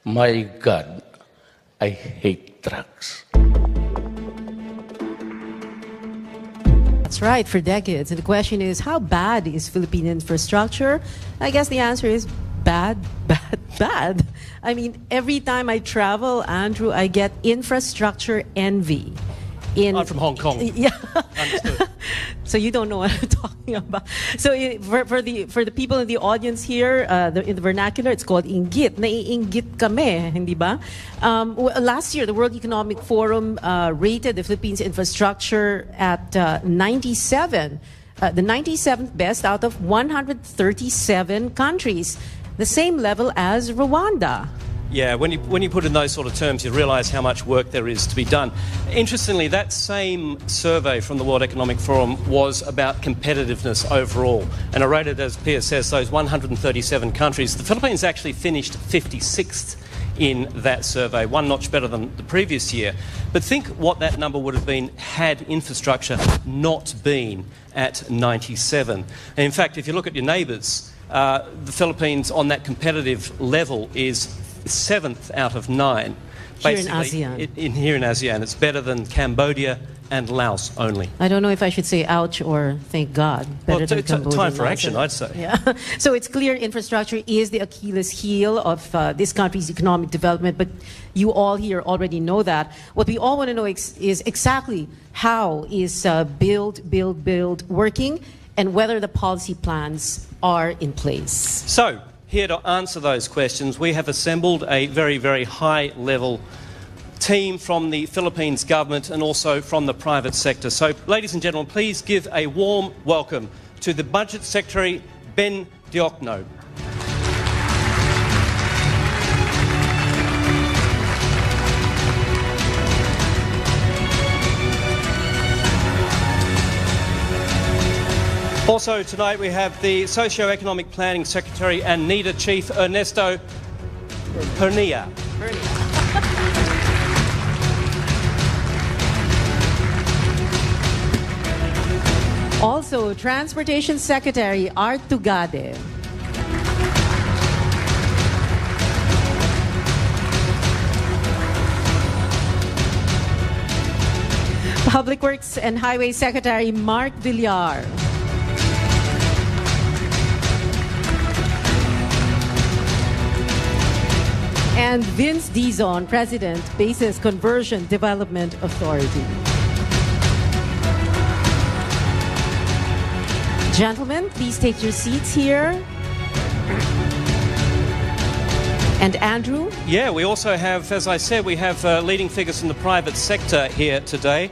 My God, I hate trucks. That's right, for decades. And the question is, how bad is Philippine infrastructure? I guess the answer is bad, bad, bad. I mean, every time I travel, Andrew, I get infrastructure envy. I'm from Hong Kong. Yeah. Understood. So you don't know what I'm talking about. So for the people in the audience here, in the vernacular, it's called inggit. Naiinggit kami, hindi ba? Last year, the World Economic Forum rated the Philippines' infrastructure at 97, the 97th best out of 137 countries, the same level as Rwanda. Yeah, when you put in those sort of terms, you realise how much work there is to be done. Interestingly, that same survey from the World Economic Forum was about competitiveness overall. And I rated, as Pia says, those 137 countries. The Philippines actually finished 56th in that survey, one notch better than the previous year. But think what that number would have been had infrastructure not been at 97. And in fact, if you look at your neighbours, the Philippines on that competitive level is 7th out of 9. Here in ASEAN. Here in ASEAN. It's better than Cambodia and Laos only. I don't know if I should say ouch or thank God. Better than Cambodia. Time for action, I'd say. Yeah. So it's clear infrastructure is the Achilles heel of this country's economic development, but you all here already know that. What we all want to know is exactly how is build working and whether the policy plans are in place. So, here to answer those questions, we have assembled a very, very high-level team from the Philippines government and also from the private sector. So, ladies and gentlemen, please give a warm welcome to the Budget Secretary, Ben Diokno. Also tonight we have the Socio-Economic Planning Secretary and NEDA Chief Ernesto Pernia. Also, Transportation Secretary Art Tugade. Public Works and Highway Secretary Mark Villar. And Vince Dizon, President, Bases Conversion Development Authority. Gentlemen, please take your seats here. And Andrew? Yeah, we also have, as I said, we have leading figures from the private sector here today,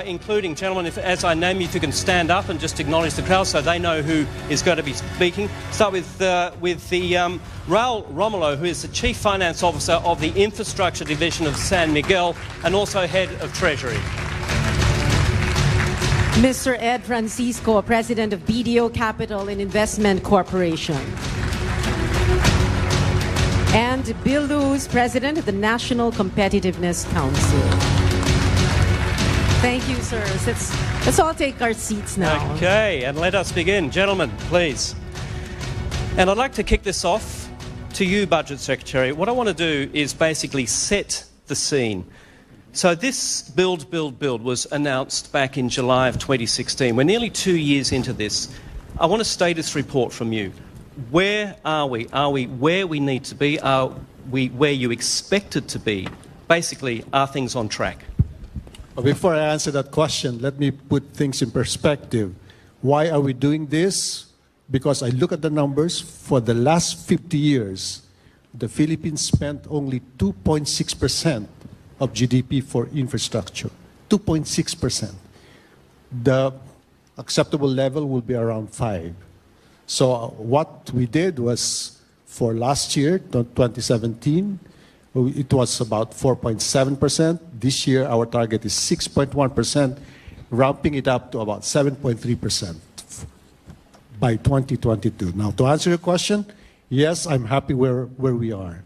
including, gentlemen, as I name you, if you can stand up and just acknowledge the crowd so they know who is going to be speaking. Start with the Raul Romulo, who is the Chief Finance Officer of the Infrastructure Division of San Miguel and also Head of Treasury. Mr. Ed Francisco, President of BDO Capital and Investment Corporation. And Bill Luz, President of the National Competitiveness Council. Thank you, sirs. Let's all take our seats now. Okay, and let us begin. Gentlemen, please. And I'd like to kick this off to you, Budget Secretary. What I want to do is basically set the scene. So this Build was announced back in July of 2016. We're nearly 2 years into this. I want a status report from you. Where are we? Are we where we need to be? Are we where you expected to be? Basically, are things on track? Before I answer that question, let me put things in perspective. Why are we doing this? Because I look at the numbers. For the last 50 years, the Philippines spent only 2.6% of GDP for infrastructure. 2.6%. The acceptable level will be around 5%. So what we did was, for last year, 2017, it was about 4.7%. This year, our target is 6.1%, ramping it up to about 7.3% by 2022. Now, to answer your question, yes, I'm happy where we are.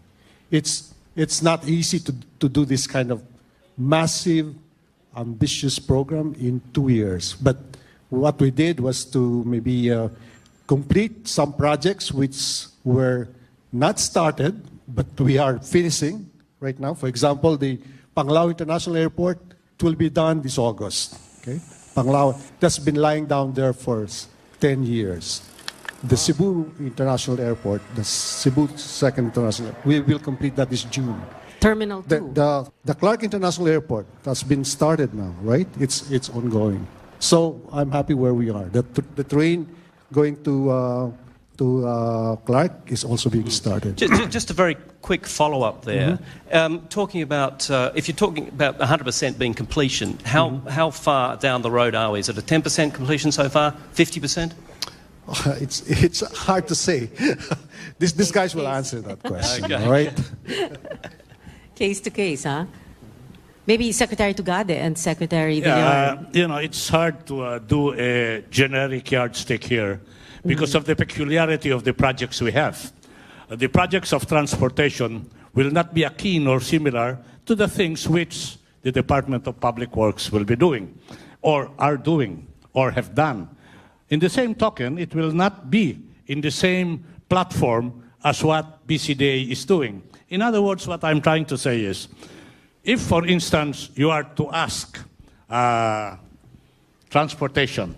It's not easy to do this kind of massive, ambitious program in 2 years. But what we did was to maybe complete some projects which were not started, but we are finishing right now. For example, the Panglao International Airport, it will be done this August. Okay? Panglao, that's been lying down there for 10 years. The Cebu International Airport, the Cebu Second International, we will complete that this June. Terminal 2. The Clark International Airport has been started now, right? It's ongoing. So I'm happy where we are. The train going to Clark is also being started. Just a very quick follow-up there. Talking about, if you're talking about 100% being completion, how far down the road are we? Is it a 10% completion so far? 50%? It's hard to say. These guys will answer that question, Okay. all right? Case to case, huh? Maybe Secretary Tugade and Secretary Villar. It's hard to do a generic yardstick here because of the peculiarity of the projects we have. The projects of transportation will not be akin or similar to the things which the Department of Public Works will be doing, or are doing, or have done. In the same token, it will not be in the same platform as what BCDA is doing. In other words, what I'm trying to say is, if, for instance, you are to ask transportation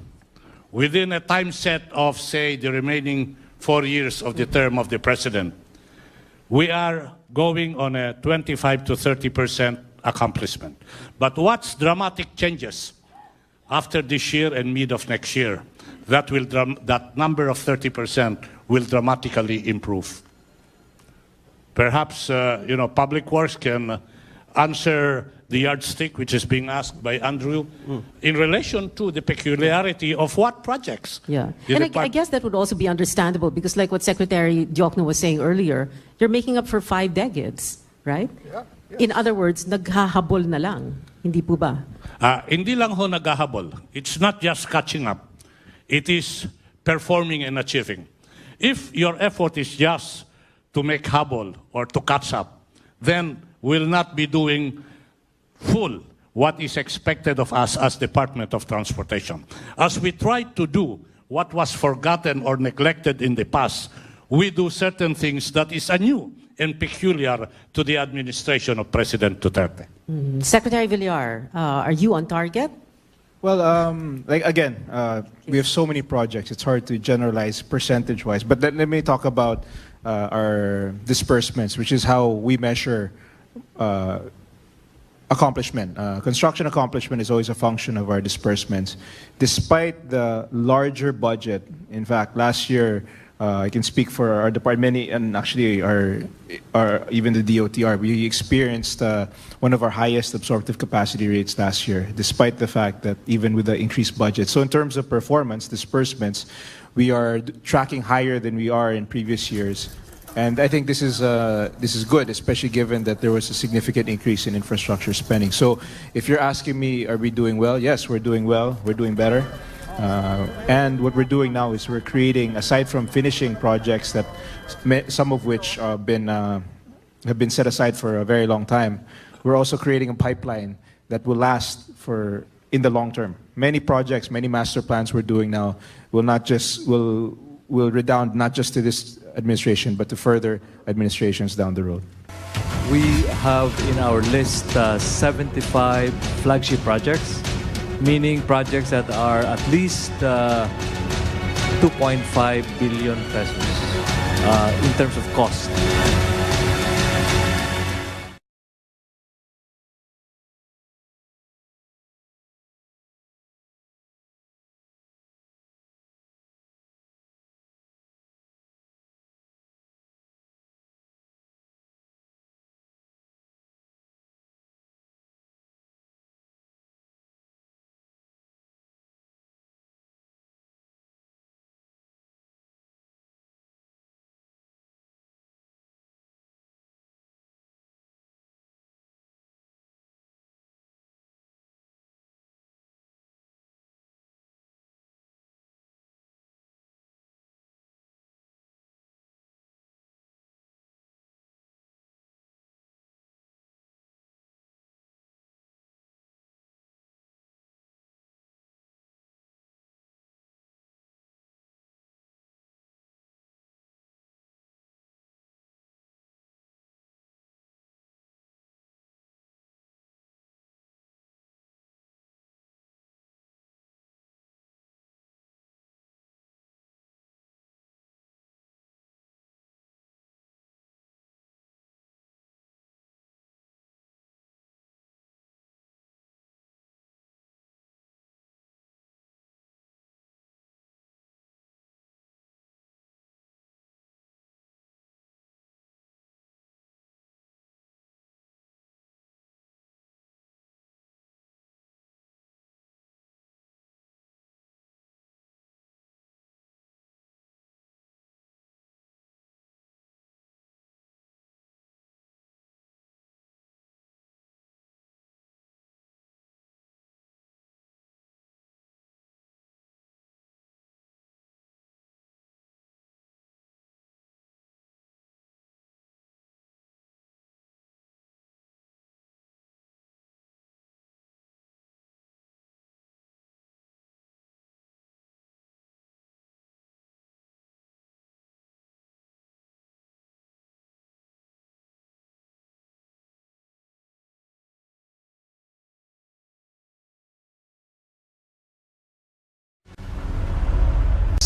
within a time set of, say, the remaining 4 years of the term of the president, we are going on a 25 to 30% accomplishment. But what's dramatic changes after this year and mid of next year? That number of 30% will dramatically improve. Perhaps, Public Works can answer the yardstick which is being asked by Andrew in relation to the peculiarity of what projects. Yeah. And I guess that would also be understandable because like what Secretary Diokno was saying earlier, you're making up for 5 decades, right? Yeah. In other words, naghahabol na lang. Hindi po ba? Hindi lang ho naghahabol. It's not just catching up. It is performing and achieving. If your effort is just to make habol or to catch up, then we'll not be doing full what is expected of us as Department of Transportation. As we try to do what was forgotten or neglected in the past, we do certain things that is anew and peculiar to the administration of President Duterte. Secretary Villar, are you on target? Well, we have so many projects. It's hard to generalize percentage-wise. But let me talk about our disbursements, which is how we measure accomplishment. Construction accomplishment is always a function of our disbursements. Despite the larger budget, in fact, last year, I can speak for our department, and actually even the DOTR, we experienced one of our highest absorptive capacity rates last year, despite the fact that even with the increased budget. So in terms of performance, disbursements, we are tracking higher than we are in previous years. And I think this is good, especially given that there was a significant increase in infrastructure spending. So if you're asking me, are we doing well? Yes, we're doing well. We're doing better. And what we're doing now is we're creating, aside from finishing projects that some of which have been set aside for a very long time, we're also creating a pipeline that will last for in the long term. Many projects, many master plans we're doing now will redound not just to this administration, but to further administrations down the road. We have in our list 75 flagship projects, meaning projects that are at least 2.5 billion pesos in terms of cost.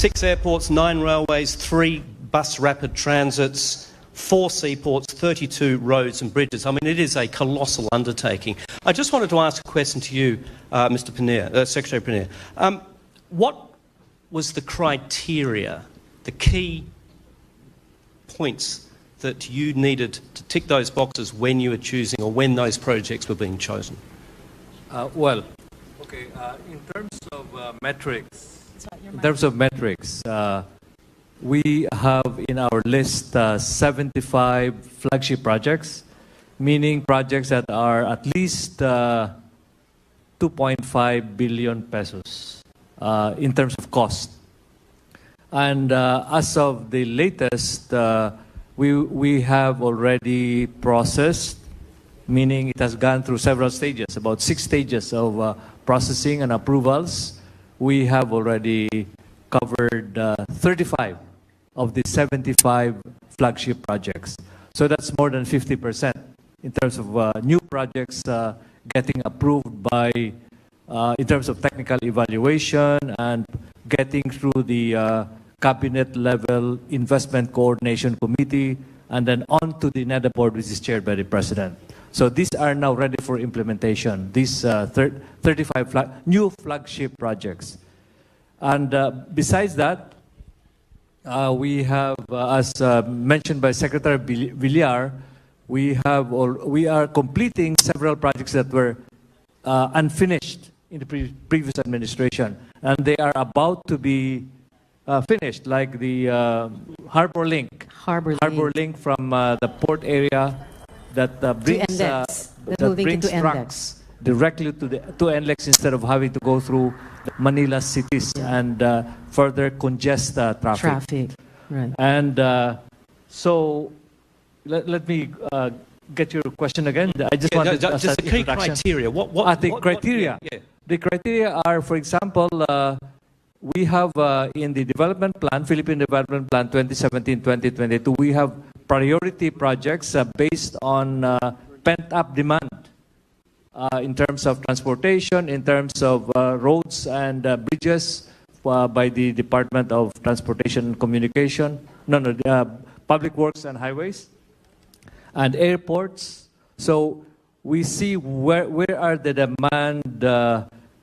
6 airports, 9 railways, 3 bus rapid transits, 4 seaports, 32 roads and bridges. I mean, it is a colossal undertaking. I just wanted to ask a question to you, Mr. Pinner, Secretary Pinner. What was the criteria, the key points that you needed to tick those boxes when you were choosing or when those projects were being chosen? In terms of metrics, we have in our list 75 flagship projects, meaning projects that are at least 2.5 billion pesos in terms of cost. And as of the latest, we have already processed, meaning it has gone through several stages, about 6 stages of processing and approvals. We have already covered 35 of the 75 flagship projects. So that's more than 50% in terms of new projects getting approved by, in terms of technical evaluation and getting through the cabinet level investment coordination committee and then on to the NEDA board, which is chaired by the president. So these are now ready for implementation, these 35 new flagship projects. And besides that, we have, as mentioned by Secretary Villar, we are completing several projects that were unfinished in the previous administration, and they are about to be finished, like the Harbor Link from the port area that brings trucks directly to NLEX instead of having to go through Manila cities and further congest traffic. Right. And so let me get your question again. I just wanted just the key criteria. The criteria are, for example, we have in the development plan, Philippine Development Plan 2017-2022, we have priority projects based on pent-up demand in terms of transportation, in terms of roads and bridges by the Department of Transportation and Communication, Public Works and Highways, and airports. So we see where are the demand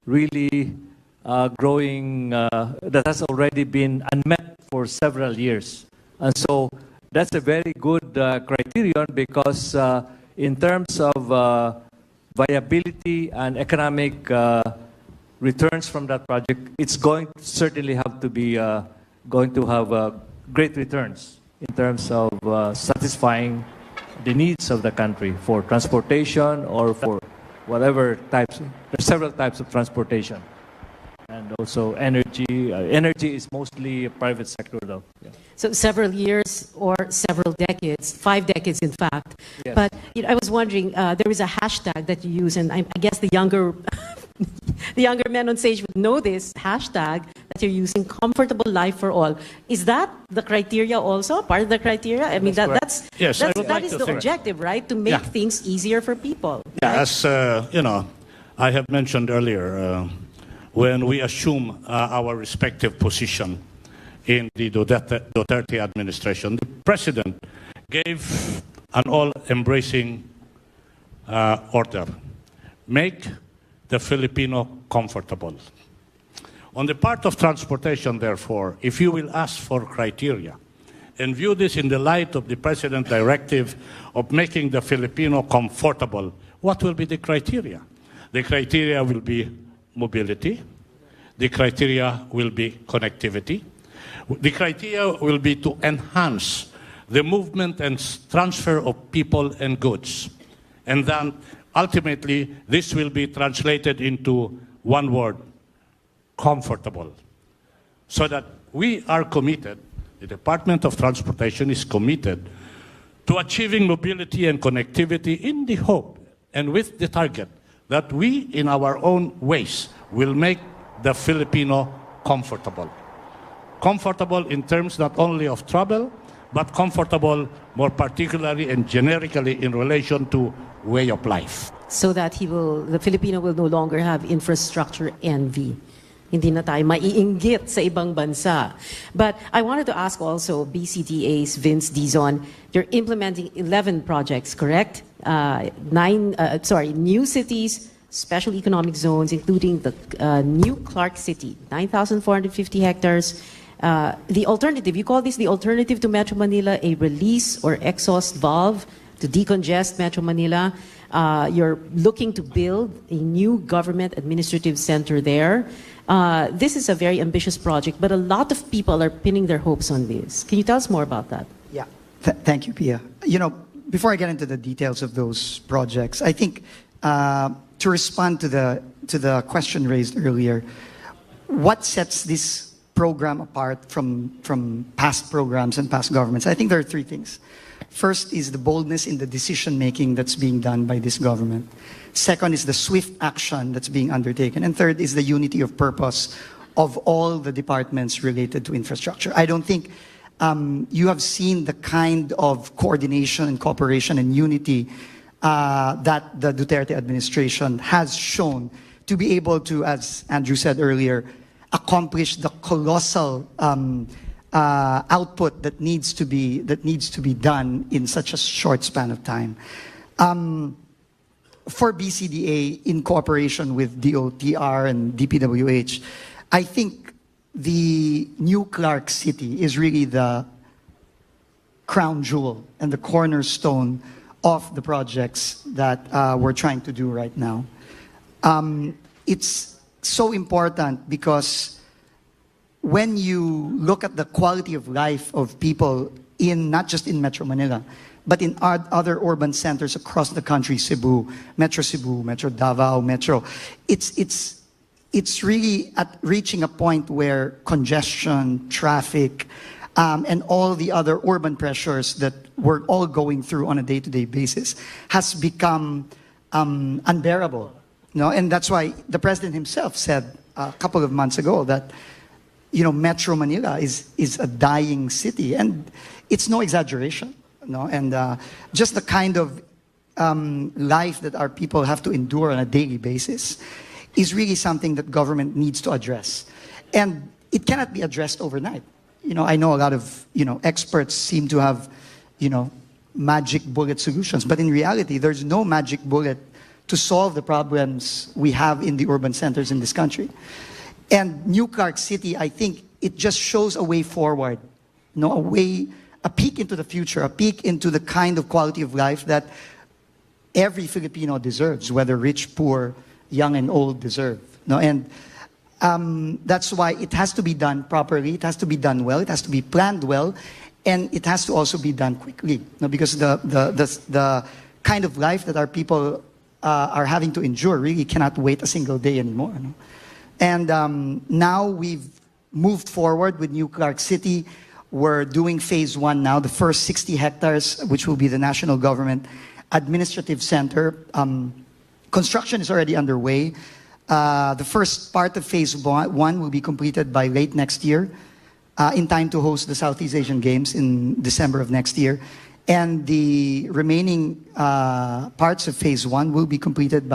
really growing that has already been unmet for several years. And so that's a very good criterion because in terms of viability and economic returns from that project, it's going to certainly have to be going to have great returns in terms of satisfying the needs of the country for transportation or for whatever types. There's several types of transportation. And also energy. Energy is mostly private sector, though. Yeah. So several years or several decades, 5 decades in fact. Yes. But I was wondering, there is a hashtag that you use, and I guess the younger men on stage would know this hashtag that you're using, comfortable life for all. Is that the criteria also, part of the criteria? I mean, that is the objective, right? To make things easier for people. Yeah, right? as I have mentioned earlier, when we assume our respective position in the Duterte administration, the president gave an all-embracing order. Make the Filipino comfortable. On the part of transportation, therefore, if you will ask for criteria and view this in the light of the president's directive of making the Filipino comfortable, what will be the criteria? The criteria will be mobility. The criteria will be connectivity. The criteria will be to enhance the movement and transfer of people and goods. And then ultimately, this will be translated into one word: comfortable. So that we are committed, the Department of Transportation is committed to achieving mobility and connectivity in the hope and with the target that we, in our own ways, will make the Filipino comfortable. Comfortable in terms not only of travel, but comfortable more particularly and generically in relation to way of life. So that the Filipino will no longer have infrastructure envy. Hindi na tayo maiinggit sa ibang bansa. But I wanted to ask also BCDA's Vince Dizon, you're implementing 11 projects, correct? New cities, special economic zones, including the new Clark City, 9,450 hectares. The alternative, you call this the alternative to Metro Manila, a release or exhaust valve to decongest Metro Manila. You're looking to build a new government administrative center there. This is a very ambitious project, but a lot of people are pinning their hopes on this. Can you tell us more about that? Yeah, thank you, Pia. You know, before I get into the details of those projects, I think to respond to the question raised earlier, what sets this program apart from past programs and past governments? I think there are three things. First is the boldness in the decision-making that's being done by this government. Second is the swift action that's being undertaken. And third is the unity of purpose of all the departments related to infrastructure. I don't think you have seen the kind of coordination and cooperation and unity that the Duterte administration has shown to be able to, as Andrew said earlier, accomplish the colossal output that needs to be done in such a short span of time. For BCDA, in cooperation with DOTR and DPWH, I think the new Clark City is really the crown jewel and the cornerstone of the projects that we're trying to do right now. It's so important because when you look at the quality of life of people not just in Metro Manila, but in other urban centers across the country, Cebu, Metro Davao, Metro, it's really at reaching a point where congestion, traffic, and all the other urban pressures that we're all going through on a day-to-day basis has become unbearable. You know? And that's why the president himself said a couple of months ago that, you know, Metro Manila is a dying city, and it's no exaggeration. No, and just the kind of life that our people have to endure on a daily basis is really something that government needs to address, and it cannot be addressed overnight. You know, I know a lot of experts seem to have magic bullet solutions, but in reality, there's no magic bullet to solve the problems we have in the urban centers in this country. And New Clark City, I think, it just shows a way forward, a peek into the future, a peek into the kind of quality of life that every Filipino deserves, whether rich, poor, young and old deserve. And that's why it has to be done properly, it has to be done well, it has to be planned well, and it has to also be done quickly. Because the kind of life that our people are having to endure really cannot wait a single day anymore. And now we've moved forward with New Clark City. We're doing phase 1 now, the first 60 hectares, which will be the national government administrative center. Construction is already underway. The first part of phase 1 will be completed by late next year, in time to host the Southeast Asian Games in December of next year. And the remaining parts of phase 1 will be completed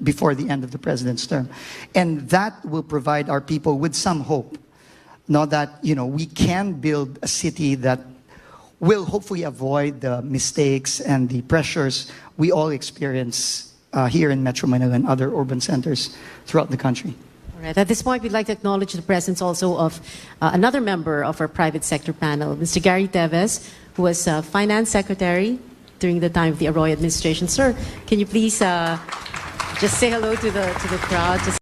before the end of the president's term. And that will provide our people with some hope. That we can build a city that will hopefully avoid the mistakes and the pressures we all experience here in Metro Manila and other urban centers throughout the country. All right. At this point, we'd like to acknowledge the presence also of another member of our private sector panel, Mr. Gary Teves, who was Finance Secretary during the time of the Arroyo administration. Sir, can you please just say hello to the crowd?